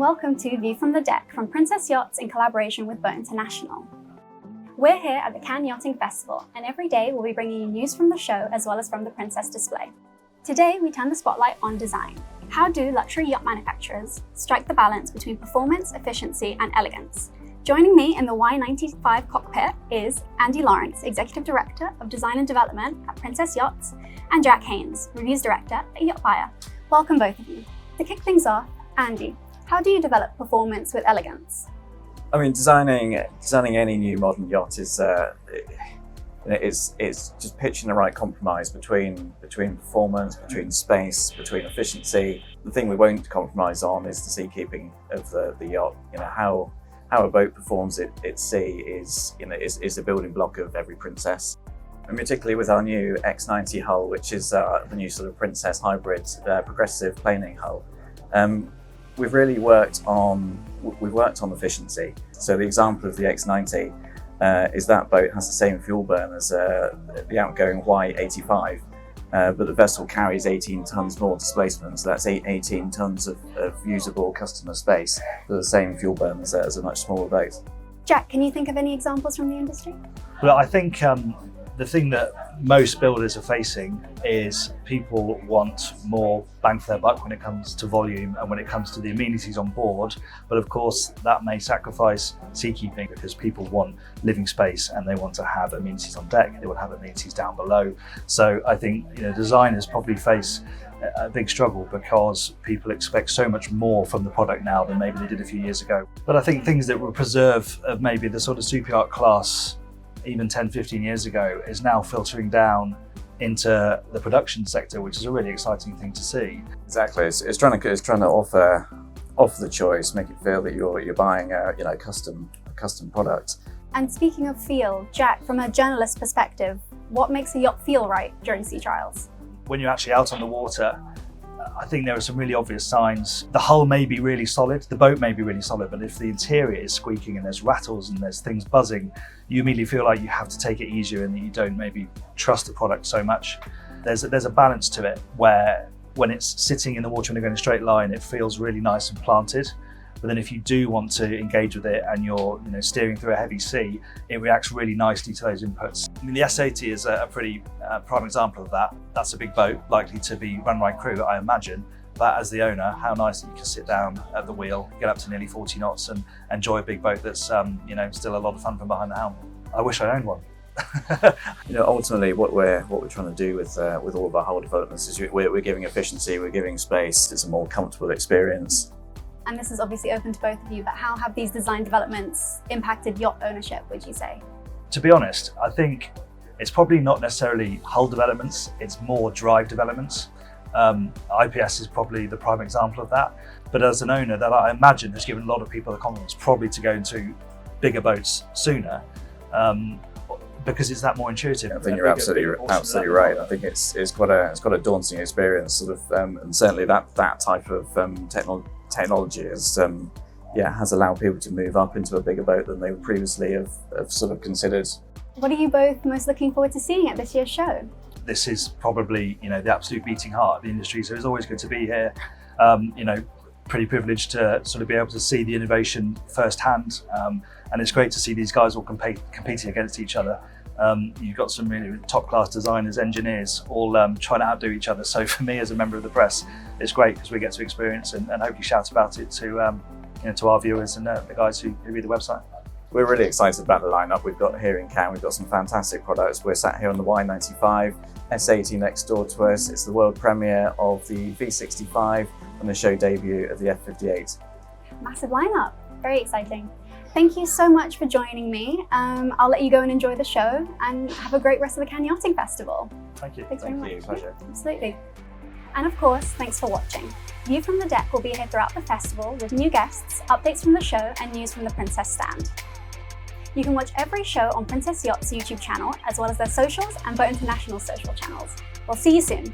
welcome to View from the Deck from Princess Yachts in collaboration with Boat International. We're here at the Cannes Yachting Festival, and every day we'll be bringing you news from the show as well as from the Princess display. Today we turn the spotlight on design. How do luxury yacht manufacturers strike the balance between performance, efficiency and elegance? Joining me in the Y95 cockpit is Andy Lawrence, Executive Director of Design and Development at Princess Yachts, and Jack Haines, Reviews Director at Yacht Buyer. Welcome both of you. To kick things off, Andy, how do you develop performance with elegance? I mean, designing any new modern yacht is just pitching the right compromise between performance, between space, between efficiency. The thing we won't compromise on is the seakeeping of the yacht. How a boat performs at sea is the building block of every Princess. And particularly with our new X90 hull, which is the new sort of Princess hybrid progressive planing hull. We've really worked on efficiency. So the example of the X90 is that boat has the same fuel burn as the outgoing Y85, but the vessel carries 18 tons more displacement, so that's 18 tons of usable customer space for the same fuel burn as a much smaller boat. Jack, can you think of any examples from the industry? Well, I think the thing that most builders are facing is people want more bang for their buck when it comes to volume and when it comes to the amenities on board. But of course, that may sacrifice seakeeping because people want living space and they want to have amenities on deck. They want to have amenities down below. So I think designers probably face a big struggle because people expect so much more from the product now than maybe they did a few years ago. But I think things that will preserve maybe the sort of super yacht class even 10, 15 years ago is now filtering down into the production sector, which is a really exciting thing to see. Exactly, it's trying to offer the choice, make it feel that you're buying a custom product. And speaking of feel, Jack, from a journalist perspective, what makes a yacht feel right during sea trials? When you're actually out on the water, I think there are some really obvious signs. The hull may be really solid, the boat may be really solid, but if the interior is squeaking and there's rattles and there's things buzzing, you immediately feel like you have to take it easier and that you don't maybe trust the product so much. There's a balance to it where when it's sitting in the water and going in a straight line, it feels really nice and planted. But then if you do want to engage with it and you're steering through a heavy sea, it reacts really nicely to those inputs. I mean, the S80 is a pretty prime example of that. That's a big boat, likely to be run by crew, I imagine. But as the owner, how nice that you can sit down at the wheel, get up to nearly 40 knots and enjoy a big boat that's still a lot of fun from behind the helm. I wish I owned one. Ultimately, what we're trying to do with all of our hull developments is we're giving efficiency, we're giving space. It's a more comfortable experience. And this is obviously open to both of you, but how have these design developments impacted yacht ownership, would you say? To be honest, I think it's probably not necessarily hull developments, it's more drive developments. IPS is probably the prime example of that. But as an owner, that I imagine has given a lot of people the confidence probably to go into bigger boats sooner, because it's that more intuitive. I think you're absolutely right. I think it's quite a daunting experience, and certainly that type of technology has allowed people to move up into a bigger boat than they would previously have sort of considered. What are you both most looking forward to seeing at this year's show? This is probably the absolute beating heart of the industry, so it's always good to be here. Pretty privileged to sort of be able to see the innovation firsthand, and it's great to see these guys all competing against each other. You've got some really top-class designers, engineers, all trying to outdo each other. So for me, as a member of the press, it's great because we get to experience and hopefully shout about it to our viewers and the guys who read the website. We're really excited about the lineup we've got here in Cannes. We've got some fantastic products. We're sat here on the Y95, S80 next door to us. It's the world premiere of the V65 and the show debut of the F58. Massive lineup, very exciting. Thank you so much for joining me. I'll let you go and enjoy the show and have a great rest of the Cannes Yachting Festival. Thank you. Thanks very much. Thank you, pleasure. Absolutely. And of course, thanks for watching. View from the Deck will be here throughout the festival with new guests, updates from the show and news from the Princess stand. You can watch every show on Princess Yachts' YouTube channel, as well as their socials and Boat International's social channels. We'll see you soon.